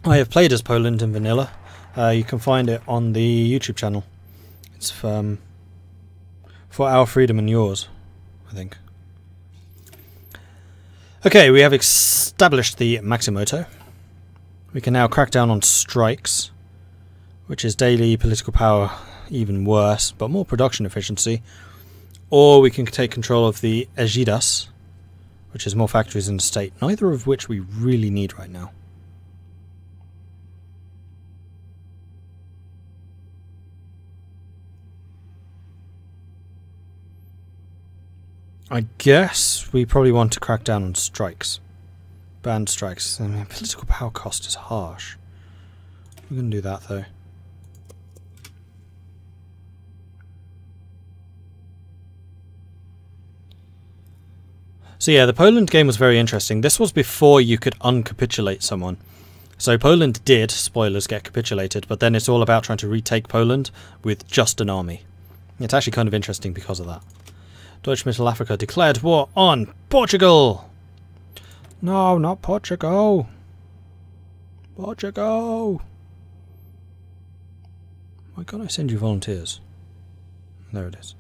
I have played as Poland in vanilla. You can find it on the YouTube channel. It's for our freedom and yours, I think. Okay, we have established the Maximoto. We can now crack down on strikes, which is daily political power, even worse, but more production efficiency. Or we can take control of the Ejidas, which is more factories in the state, neither of which we really need right now. I guess we probably want to crack down on strikes. Banned strikes. I mean, political power cost is harsh. We're going to do that though. So yeah, the Poland game was very interesting. This was before you could uncapitulate someone. So Poland did, spoilers, get capitulated, but then it's all about trying to retake Poland with just an army. It's actually kind of interesting because of that. Deutsche Mittelafrika declared war on Portugal! No, not Portugal! Portugal! Why can't I send you volunteers? There it is.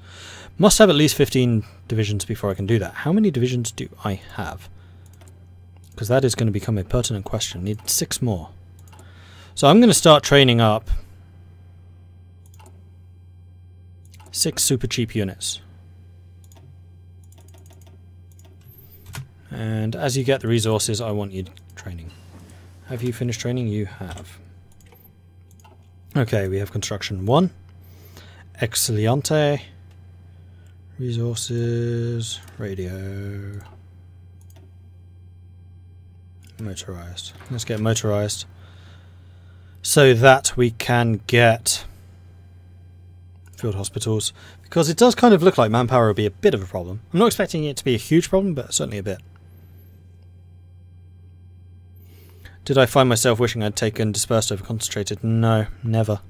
Must have at least 15 divisions before I can do that. How many divisions do I have? Because that is going to become a pertinent question. Need 6 more. So I'm going to start training up 6 super cheap units. And as you get the resources, I want you training. Have you finished training? You have. Okay, we have construction 1. Excelente. Resources. Radio. Motorized. Let's get motorized. So that we can get field hospitals. Because it does kind of look like manpower will be a bit of a problem. I'm not expecting it to be a huge problem, but certainly a bit. Did I find myself wishing I'd taken dispersed over concentrated? No, never.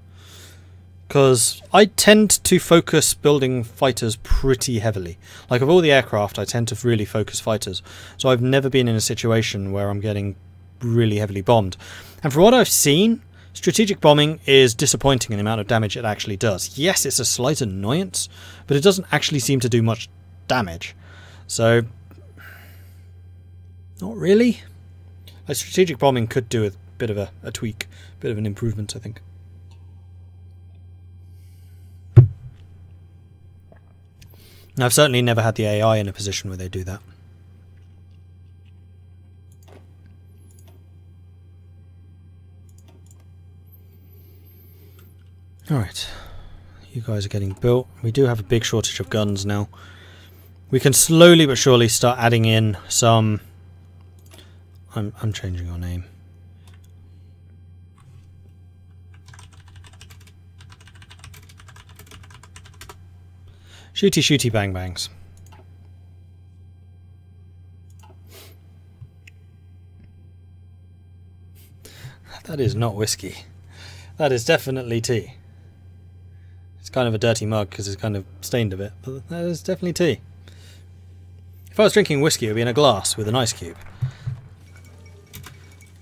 Because I tend to focus building fighters pretty heavily. Like of all the aircraft, I tend to really focus fighters. So I've never been in a situation where I'm getting really heavily bombed. And for what I've seen, strategic bombing is disappointing in the amount of damage it actually does. Yes, it's a slight annoyance, but it doesn't actually seem to do much damage. So, not really. Like strategic bombing could do a bit of a tweak, a bit of an improvement, I think. I've certainly never had the AI in a position where they do that. Alright, you guys are getting built. We do have a big shortage of guns now. We can slowly but surely start adding in some... I'm changing your name. Shooty shooty bang bangs. That is not whiskey. That is definitely tea. It's kind of a dirty mug because it's kind of stained a bit, but that is definitely tea. If I was drinking whiskey, it would be in a glass with an ice cube.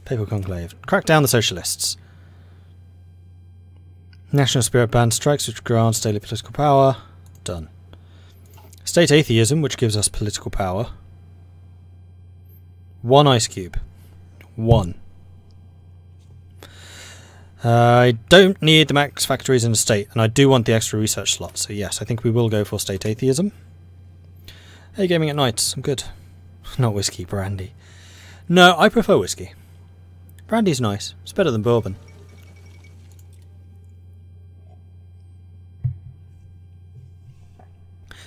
Papal conclave. Crack down the socialists. National spirit band strikes, which grants daily political power. Done. State atheism, which gives us political power. 1 ice cube. 1. I don't need the max factories in the state, and I do want the extra research slot, so yes, I think we will go for state atheism. Hey, gaming at night, I'm good. Not whiskey, brandy. No, I prefer whiskey. Brandy's nice, it's better than bourbon.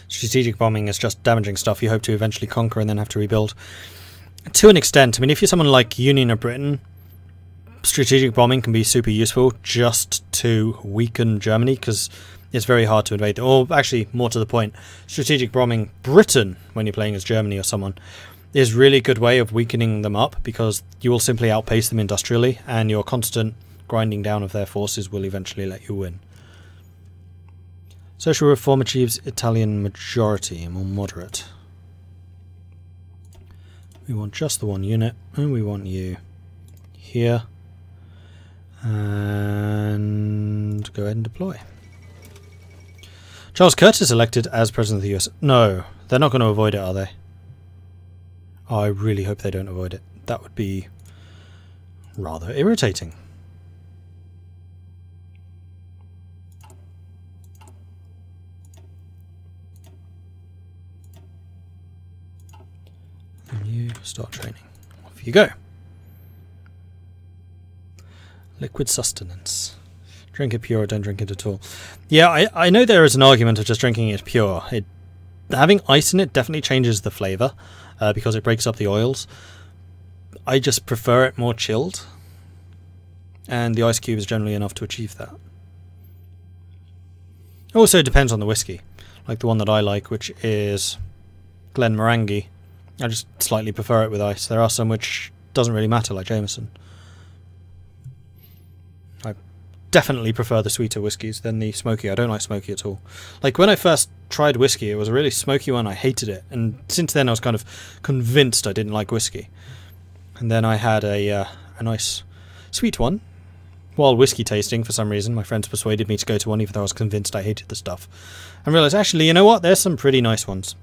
Strategic bombing is just damaging stuff you hope to eventually conquer and then have to rebuild. To an extent, I mean, if you're someone like Union of Britain, strategic bombing can be super useful just to weaken Germany, because it's very hard to invade them. Or actually, more to the point, strategic bombing Britain, when you're playing as Germany or someone, is a really good way of weakening them up, because you will simply outpace them industrially, and your constant grinding down of their forces will eventually let you win. Social reform achieves Italian majority, more moderate. We want just the 1 unit, and we want you here. And go ahead and deploy. Charles Curtis elected as President of the US. No, they're not going to avoid it, are they? Oh, I really hope they don't avoid it. That would be rather irritating. And you start training. Off you go. Liquid sustenance. Drink it pure or don't drink it at all. Yeah, I know there is an argument of just drinking it pure. Having ice in it definitely changes the flavour because it breaks up the oils. I just prefer it more chilled. And the ice cube is generally enough to achieve that. It also depends on the whiskey. Like the one that I like, which is Glenmorangie. I just slightly prefer it with ice. There are some which doesn't really matter, like Jameson. I definitely prefer the sweeter whiskies than the smoky. I don't like smoky at all. Like when I first tried whiskey, it was a really smoky one. I hated it. And since then I was kind of convinced I didn't like whiskey. And then I had a nice sweet one. While whiskey tasting, for some reason, my friends persuaded me to go to one even though I was convinced I hated the stuff. And realised, actually, you know what? There's some pretty nice ones.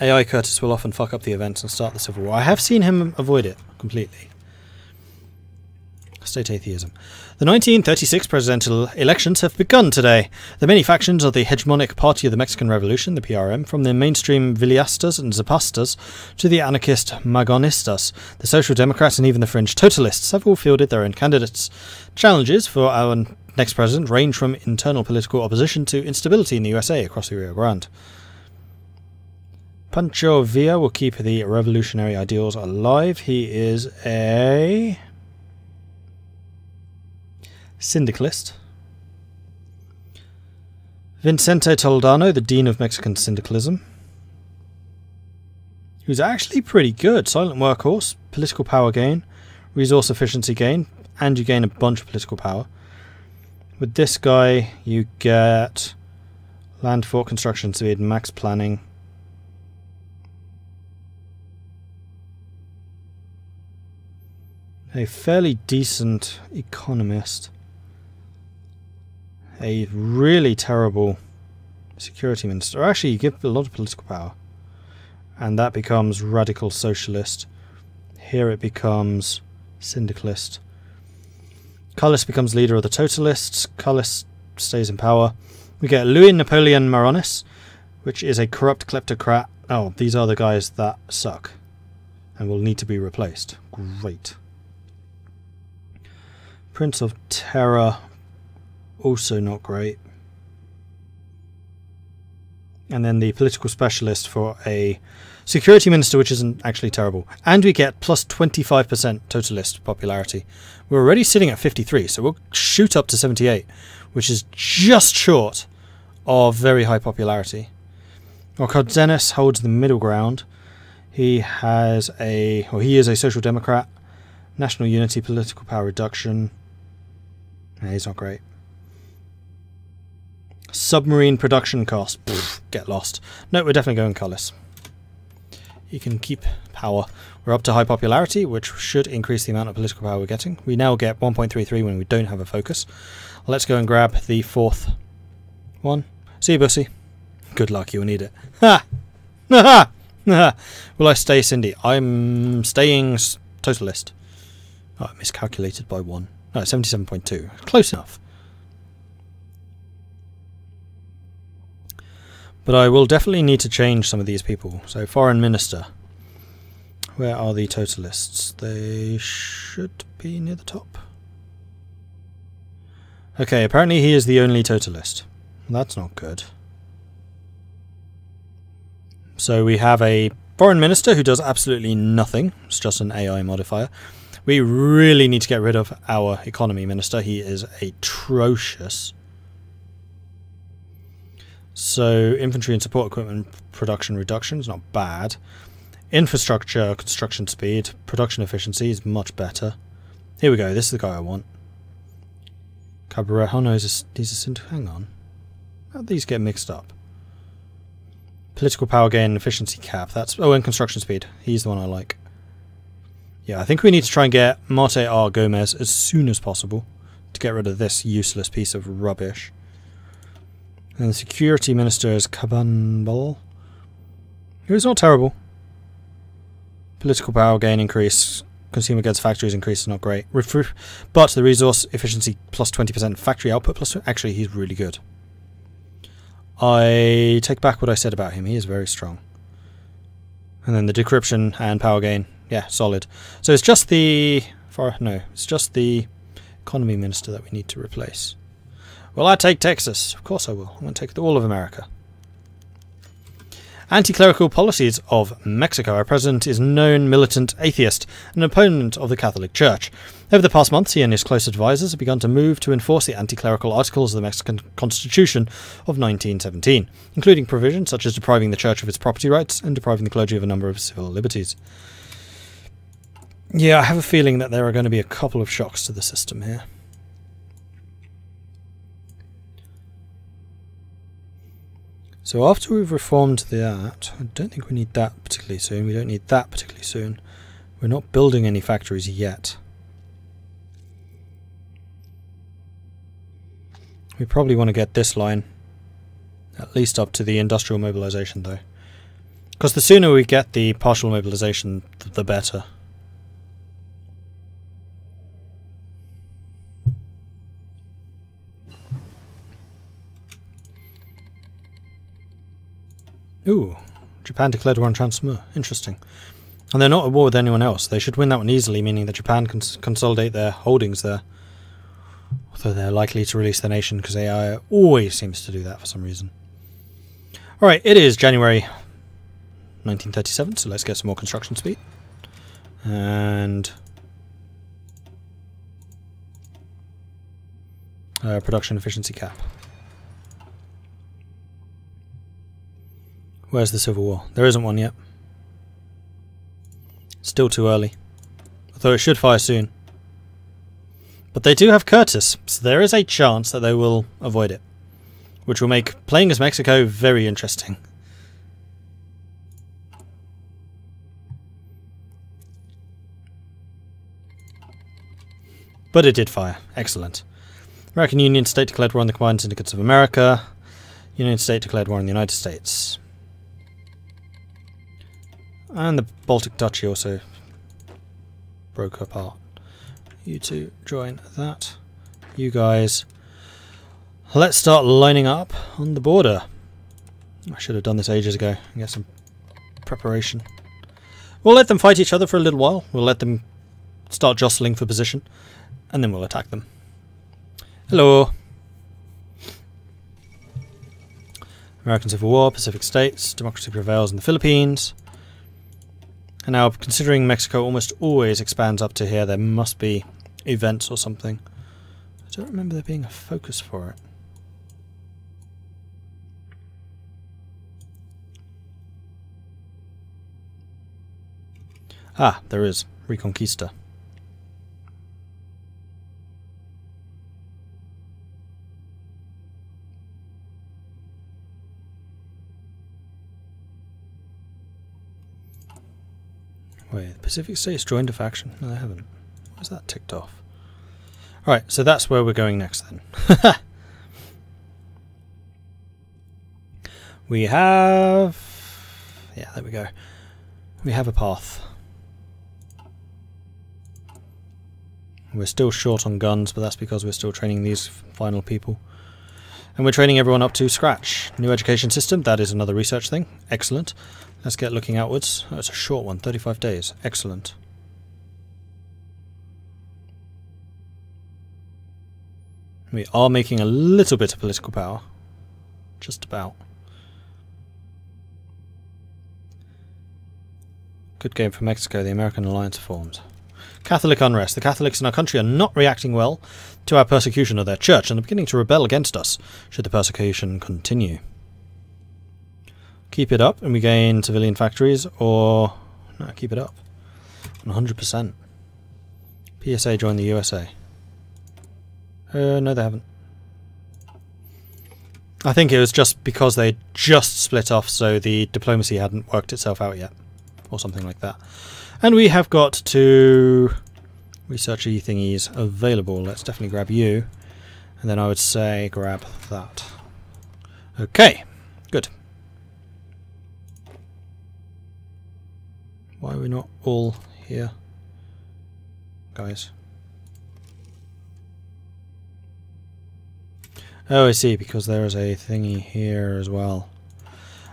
AI Curtis will often fuck up the events and start the Civil War. I have seen him avoid it completely. State atheism. The 1936 presidential elections have begun today. The many factions of the hegemonic party of the Mexican Revolution, the PRM, from the mainstream Villistas and Zapatistas to the anarchist Magonistas, the Social Democrats and even the fringe Totalists have all fielded their own candidates. Challenges for our next president range from internal political opposition to instability in the USA across the Rio Grande. Pancho Villa will keep the revolutionary ideals alive. He is a syndicalist. Vicente Toledano, the Dean of Mexican Syndicalism, who's actually pretty good. Silent workhorse, political power gain, resource efficiency gain, and you gain a bunch of political power. With this guy, you get land fort construction speed, max planning. A fairly decent economist. A really terrible security minister. Actually, you give a lot of political power. And that becomes radical socialist. Here it becomes syndicalist. Cullis becomes leader of the totalists. Cullis stays in power. We get Louis Napoleon Maronis, which is a corrupt kleptocrat. Oh, these are the guys that suck and will need to be replaced. Great. Prince of Terror, also not great. And then the political specialist for a security minister, which isn't actually terrible. And we get plus 25% totalist popularity. We're already sitting at 53, so we'll shoot up to 78, which is just short of very high popularity. Cardenas holds the middle ground. He is a social democrat. National unity, political power reduction. Yeah, he's not great. Submarine production cost. Pfft, get lost. No, we're definitely going Cullis. You can keep power. We're up to high popularity, which should increase the amount of political power we're getting. We now get 1.33 when we don't have a focus. Let's go and grab the fourth one. See you, Bussy. Good luck, you'll need it. Ha! Ha! Ha! Will I stay Cindy? I'm staying totalist. Oh, I miscalculated by 1. No, 77.2. Close enough. But I will definitely need to change some of these people. So, Foreign Minister. Where are the totalists? They should be near the top. Okay, apparently he is the only totalist. That's not good. So we have a Foreign Minister who does absolutely nothing. It's just an AI modifier. We really need to get rid of our economy minister. He is atrocious. So, infantry and support equipment production reduction is not bad. Infrastructure, construction speed, production efficiency is much better. Here we go, this is the guy I want. Cabaret, oh no, he's a hang on. How do these get mixed up? Political power gain and efficiency cap, that's, oh, and construction speed. He's the one I like. Yeah, I think we need to try and get Marte R. Gomez as soon as possible to get rid of this useless piece of rubbish. And the security minister is Kabanbal, who is not terrible. Political power gain increase. Consumer goods factories increase is not great. But the resource efficiency plus 20%, factory output plus... Actually, he's really good. I take back what I said about him. He is very strong. And then the decryption and power gain. Yeah, solid. So it's just the... it's just the economy minister that we need to replace. Will I take Texas? Of course I will. I'm going to take all of America. Anti-clerical policies of Mexico. Our president is known militant atheist, an opponent of the Catholic Church. Over the past months, he and his close advisors have begun to move to enforce the anti-clerical articles of the Mexican Constitution of 1917, including provisions such as depriving the Church of its property rights and depriving the clergy of a number of civil liberties. Yeah, I have a feeling that there are going to be a couple of shocks to the system here. So after we've reformed that, I don't think we need that particularly soon. We don't need that particularly soon. We're not building any factories yet. We probably want to get this line at least up to the industrial mobilization though. Because the sooner we get the partial mobilization, the better. Ooh, Japan declared war on Transmur. Interesting. And they're not at war with anyone else. They should win that one easily, meaning that Japan can consolidate their holdings there. Although they're likely to release their nation, because AI always seems to do that for some reason. Alright, it is January 1937, so let's get some more construction speed. And... production efficiency cap. Where's the Civil War? There isn't one yet. Still too early. Although it should fire soon. But they do have Curtis, so there is a chance that they will avoid it. Which will make playing as Mexico very interesting. But it did fire. Excellent. American Union State declared war on the Combined Syndicates of America. Union State declared war on the United States. And the Baltic Duchy also broke apart. You two join that. You guys. Let's start lining up on the border. I should have done this ages ago and get some preparation. We'll let them fight each other for a little while. We'll let them start jostling for position. And then we'll attack them. Hello. American Civil War, Pacific States, democracy prevails in the Philippines. And now, considering Mexico almost always expands up to here, there must be events or something. I don't remember there being a focus for it. Ah, there is. Reconquista. Wait, the Pacific States joined a faction? No, they haven't. Why is that ticked off? Alright, so that's where we're going next then. We have... yeah, there we go. We have a path. We're still short on guns, but that's because we're still training these final people. And we're training everyone up to scratch. New education system, that is another research thing. Excellent. Let's get looking outwards. Oh, it's a short one, 35 days. Excellent. We are making a little bit of political power. Just about. Good game for Mexico. The American alliance formed. Catholic unrest. The Catholics in our country are not reacting well to our persecution of their church and are beginning to rebel against us, should the persecution continue. Keep it up and we gain civilian factories, or... no, keep it up. 100%. PSA joined the USA. No, they haven't. I think it was just because they just split off, so the diplomacy hadn't worked itself out yet. or something like that. And we have got 2 researchy thingies available. Let's definitely grab you. And then I would say grab that. Okay, good. Why are we not all here, guys? Oh, I see, because there is a thingy here as well.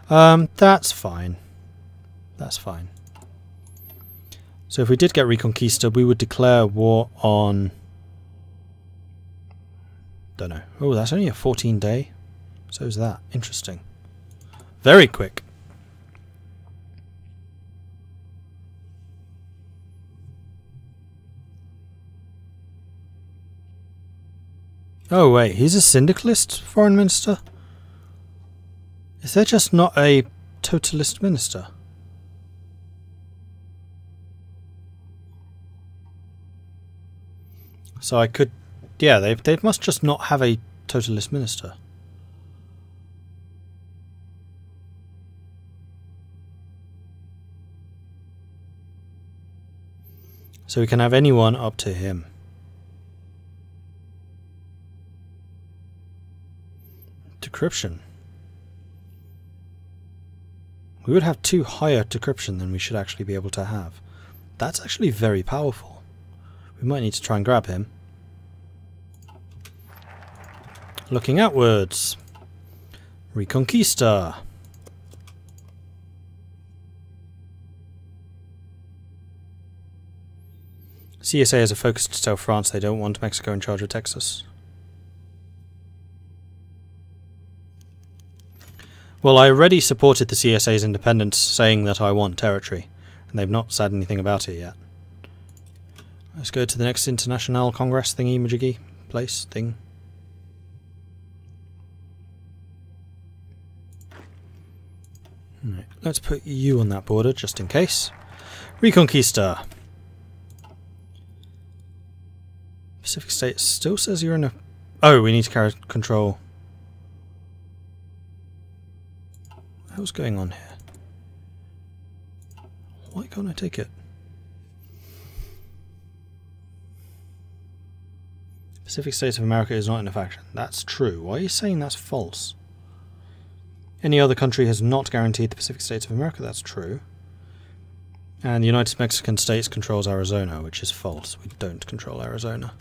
That's fine. That's fine. So if we did get Reconquista, we would declare war on... Don't know. Oh, that's only a 14-day. So is that. Interesting. Very quick. Oh wait, he's a syndicalist foreign minister? Is there just not a totalist minister? So I could... Yeah, they must just not have a totalist minister. So we can have anyone up to him. Decryption. We would have 2 higher decryption than we should actually be able to have. That's actually very powerful. We might need to try and grab him. Looking outwards. Reconquista. CSA has a focus to tell France they don't want Mexico in charge of Texas. Well, I already supported the CSA's independence, saying that I want territory, and they've not said anything about it yet. Let's go to the next International Congress thingy-majiggy place thing. Right, let's put you on that border, just in case. Reconquista. Pacific States still says you're in a... Oh, we need to carry control. What's going on here? Why can't I take it? Pacific States of America is not in a faction. That's true. Why are you saying that's false? Any other country has not guaranteed the Pacific States of America. That's true. And the United Mexican States controls Arizona, which is false. We don't control Arizona.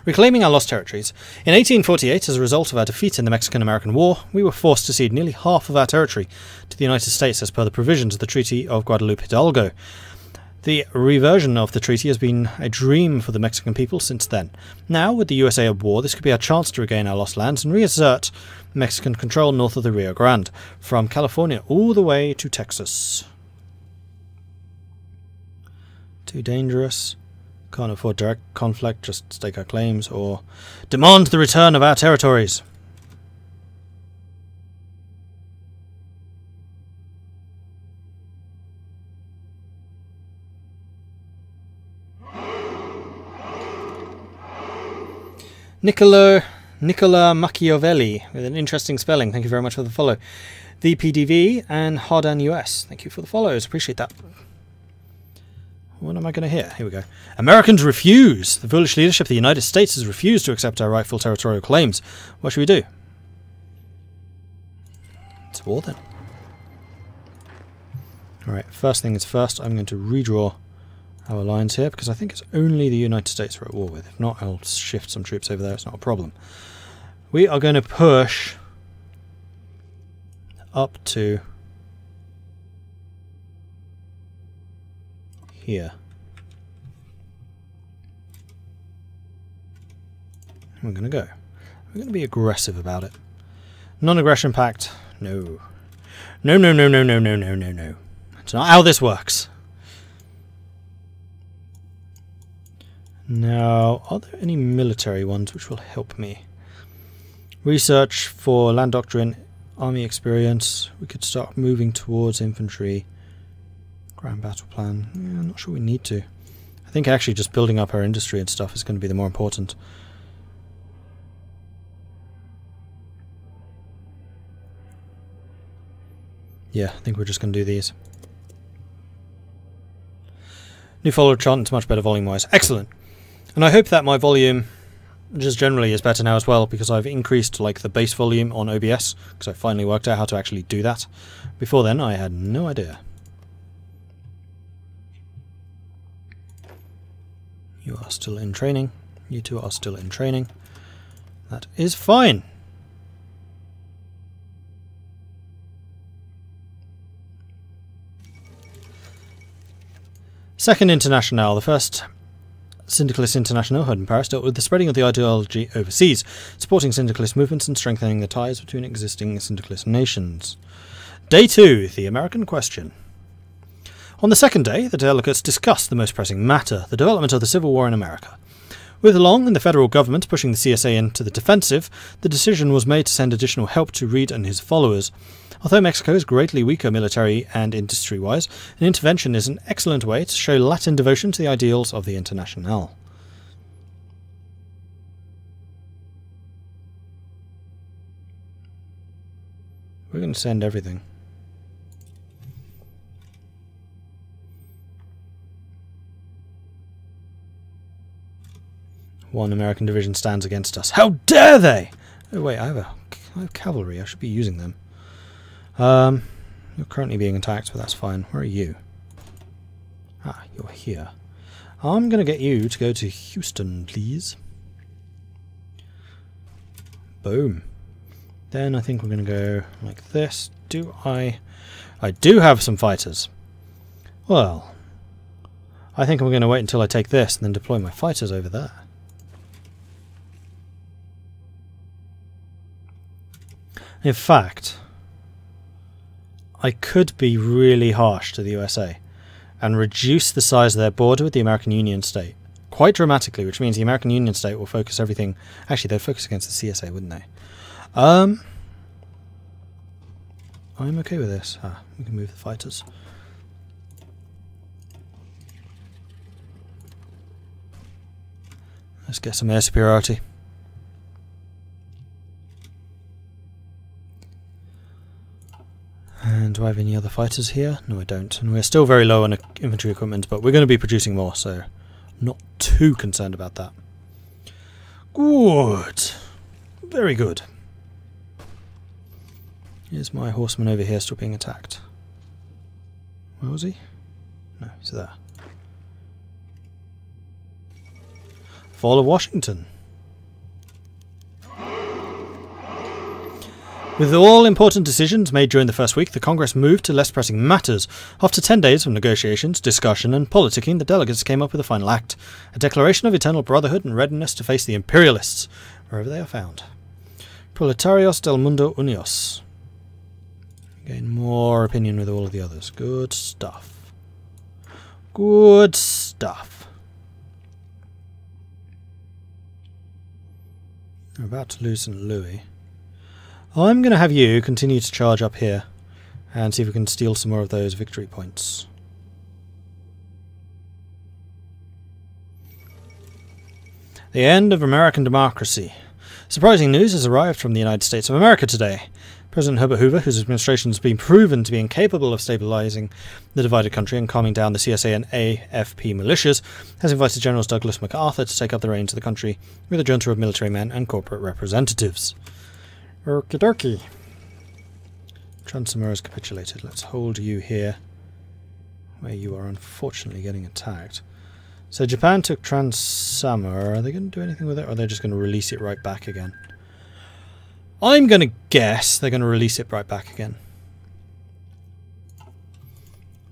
Reclaiming our lost territories. In 1848, as a result of our defeat in the Mexican-American War, we were forced to cede nearly half of our territory to the United States as per the provisions of the Treaty of Guadalupe Hidalgo. The reversion of the treaty has been a dream for the Mexican people since then. Now, with the USA at war, this could be our chance to regain our lost lands and reassert Mexican control north of the Rio Grande, from California all the way to Texas. Too dangerous. Can't afford direct conflict, just stake our claims, or demand the return of our territories. Nicola Machiavelli, with an interesting spelling. Thank you very much for the follow. The PDV and Hardan US. Thank you for the follows. Appreciate that. What am I going to hear? Here we go. Americans refuse. The foolish leadership of the United States has refused to accept our rightful territorial claims. What should we do? It's war then. Alright, first thing is first, I'm going to redraw our lines here, because I think it's only the United States we're at war with. If not, I'll shift some troops over there. It's not a problem. We are going to push up to here. We're going to go. We're going to be aggressive about it. Non-aggression pact. No. No, no, no, no, no, no, no, no, no. That's not how this works. Now, are there any military ones which will help me? Research for land doctrine, army experience. We could start moving towards infantry. Grand battle plan. Yeah, I'm not sure we need to. I think actually just building up our industry and stuff is going to be the more important. Yeah, I think we're just going to do these. New follower chant is much better volume-wise. Excellent. And I hope that my volume just generally is better now as well, because I've increased like the base volume on OBS, because I finally worked out how to actually do that. Before then, I had no idea. You are still in training. You two are still in training. That is fine. Second Internationale, the first Syndicalist International, heard in Paris, dealt with the spreading of the ideology overseas, supporting syndicalist movements and strengthening the ties between existing syndicalist nations. Day 2, the American question. On the second day, the delegates discussed the most pressing matter, the development of the Civil War in America. With Long and the federal government pushing the CSA into the defensive, the decision was made to send additional help to Reed and his followers. Although Mexico is greatly weaker military and industry-wise, an intervention is an excellent way to show Latin devotion to the ideals of the Internationale. We're going to send everything. One American division stands against us. How dare they! Oh wait, I have cavalry. I should be using them. You're currently being attacked, but that's fine. Where are you? Ah, you're here. I'm going to get you to go to Houston, please. Boom. Then I think we're going to go like this. I do have some fighters. Well, I think I'm going to wait until I take this and then deploy my fighters over there. In fact, I could be really harsh to the USA and reduce the size of their border with the American Union State quite dramatically, which means the American Union State will focus everything... Actually, they'd focus against the CSA, wouldn't they? I'm okay with this. We can move the fighters. Let's get some air superiority. And do I have any other fighters here? No, I don't. And we're still very low on infantry equipment, but we're going to be producing more, so I'm not too concerned about that. Good. Very good. Here's my horseman over here still being attacked. Where was he? No, he's there. Fall of Washington. With all important decisions made during the first week, the Congress moved to less pressing matters. After 10 days of negotiations, discussion and politicking, the delegates came up with a final act, a declaration of eternal brotherhood and readiness to face the imperialists, wherever they are found. Proletarios del Mundo Unidos. Gain more opinion with all of the others. Good stuff. Good stuff. We're about to lose St. Louis. I'm going to have you continue to charge up here and see if we can steal some more of those victory points. The end of American democracy. Surprising news has arrived from the United States of America today. President Herbert Hoover, whose administration has been proven to be incapable of stabilizing the divided country and calming down the CSA and AFP militias, has invited Generals Douglas MacArthur to take up the reins of the country with a junta of military men and corporate representatives. Okie dokie. Transamur has capitulated. Let's hold you here, where you are unfortunately getting attacked. So Japan took Transamur. Are they going to do anything with it, or are they just going to release it right back again? I'm going to guess they're going to release it right back again.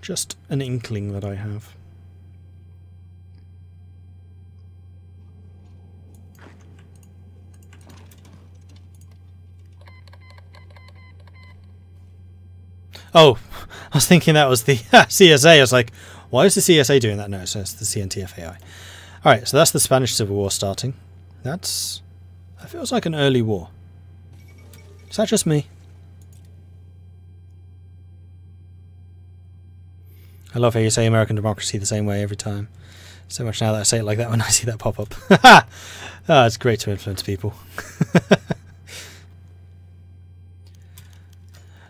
Just an inkling that I have. Oh, I was thinking that was the CSA. I was like, why is the CSA doing that? No, so it's the CNTFAI. Alright, so that's the Spanish Civil War starting. That feels like an early war. Is that just me? I love how you say American democracy the same way every time. So much now that I say it like that when I see that pop up. Ah, it's great to influence people.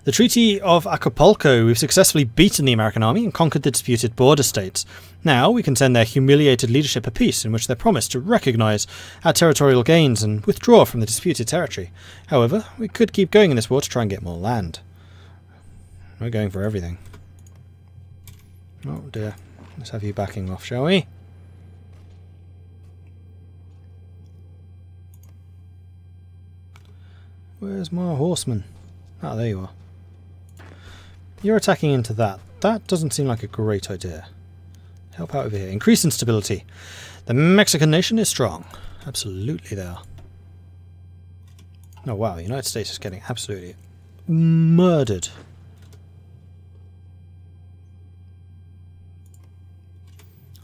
The Treaty of Acapulco. We've successfully beaten the American army and conquered the disputed border states. Now we can send their humiliated leadership a peace in which they promise to recognise our territorial gains and withdraw from the disputed territory. However, we could keep going in this war to try and get more land. We're going for everything. Oh dear. Let's have you backing off, shall we? Where's my horseman? Ah, there you are. You're attacking into that. That doesn't seem like a great idea. Help out over here. Increase in stability. The Mexican nation is strong. Absolutely they are. Oh wow, the United States is getting absolutely murdered.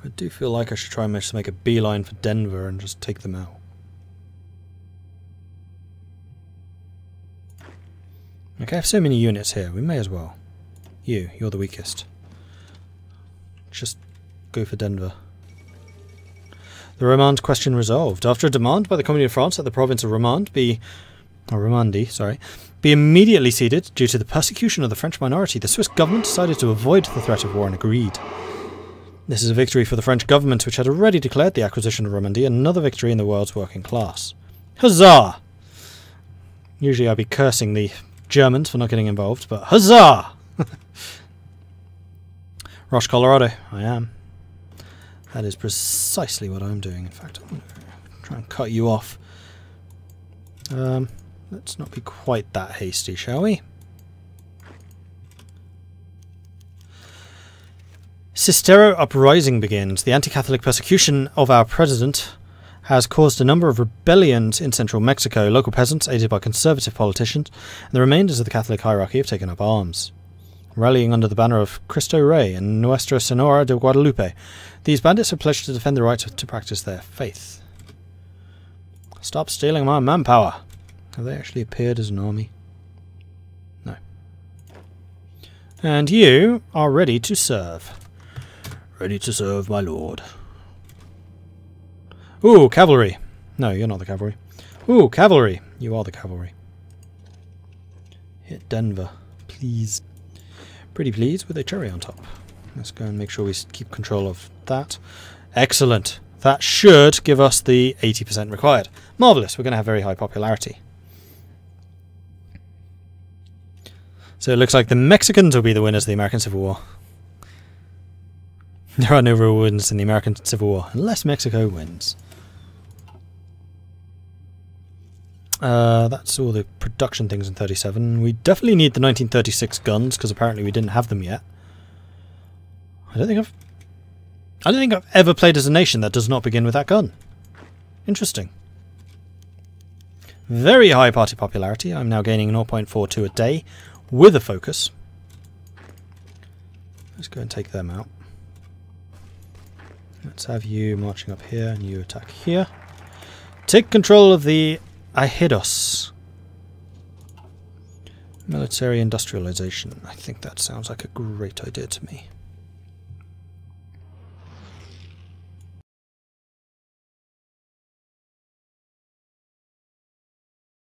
I do feel like I should try and manage to make a beeline for Denver and just take them out. Okay, I have so many units here, we may as well. You're the weakest. Just go for Denver. The Romande question resolved. After a demand by the Commune of France that the province of Romande be immediately ceded due to the persecution of the French minority, the Swiss government decided to avoid the threat of war and agreed. This is a victory for the French government, which had already declared the acquisition of Romandie another victory in the world's working class. Huzzah! Usually I'd be cursing the Germans for not getting involved, but huzzah! Roche, Colorado. I am. That is precisely what I'm doing. In fact, I'm going to try and cut you off. Let's not be quite that hasty, shall we? Cistero uprising begins. The anti-Catholic persecution of our president has caused a number of rebellions in central Mexico. Local peasants, aided by conservative politicians, and the remainders of the Catholic hierarchy have taken up arms. Rallying under the banner of Cristo Rey and Nuestra Senora de Guadalupe, these bandits have pledged to defend the right to practice their faith. Stop stealing my manpower. Have they actually appeared as an army? No. And you are ready to serve. Ready to serve, my lord. Ooh, cavalry. No, you're not the cavalry. Ooh, cavalry. You are the cavalry. Hit Denver, please. Pretty please, with a cherry on top. Let's go and make sure we keep control of that. Excellent. That should give us the 80% required. Marvellous. We're going to have very high popularity. So it looks like the Mexicans will be the winners of the American Civil War. There are no real wins in the American Civil War, unless Mexico wins. That's all the production things in 37. We definitely need the 1936 guns, because apparently we didn't have them yet. I don't think I've ever played as a nation that does not begin with that gun. Interesting. Very high party popularity. I'm now gaining 0.42 a day with a focus. Let's go and take them out. Let's have you marching up here and you attack here. Take control of the Ahidos. Military industrialization. I think that sounds like a great idea to me.